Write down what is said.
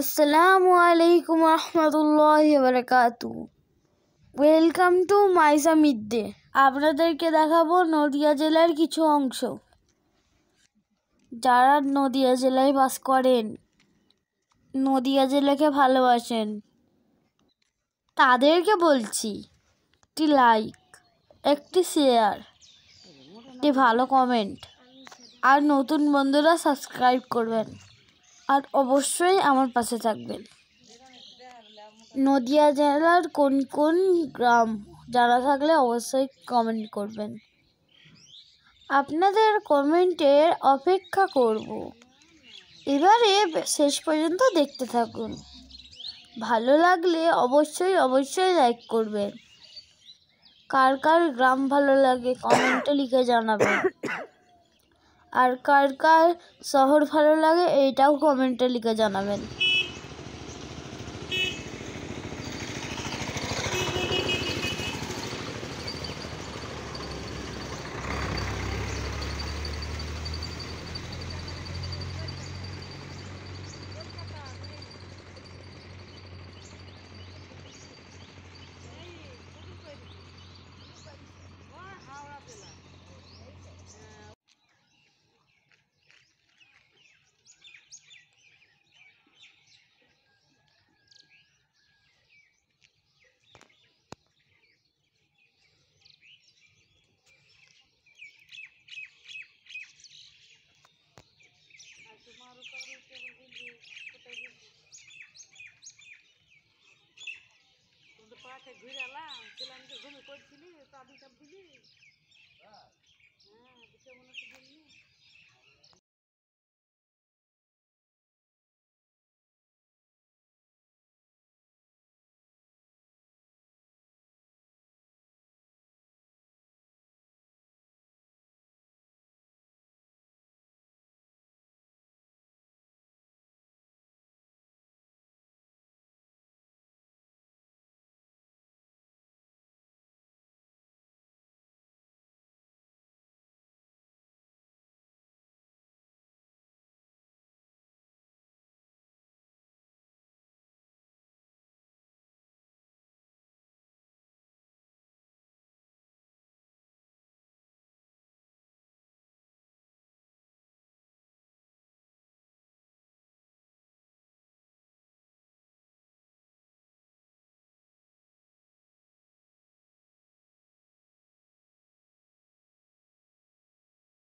আসসালামু আলাইকুম রহমতুল্লাহি ওয়া বারাকাতুহু। Welcome to Maisa midday. আপনাদেরকে দেখাবো নদিয়া জেলার কিছু অংশ। যারা নদিয়া জেলায় বাস করেন, নদিয়া জেলাকে ভালোবাসেন, তাদেরকে বলছি একটি লাইক, একটি শেয়ার, একটি ভালো কমেন্ট, আর নতুন বন্ধুরা সাবস্ক্রাইব করবেন, আর অবশ্যই আমার পাশে থাকবেন। নদিয়া জেলার কোন কোন গ্রাম জানা থাকলে অবশ্যই কমেন্ট করবেন। আপনাদের কমেন্টের অপেক্ষা করব। এবারে শেষ পর্যন্ত দেখতে থাকুন। ভালো লাগলে অবশ্যই লাইক করবেন। কার কার গ্রাম ভালো লাগে কমেন্টে লিখে জানাবেন, আর কার কার শহর ভালো লাগে এইটাও কমেন্টে লিখে জানাবেন। পাশে ঘুরে এলাম, ঘুমে করছিলি, চাবি চাপ দিলি।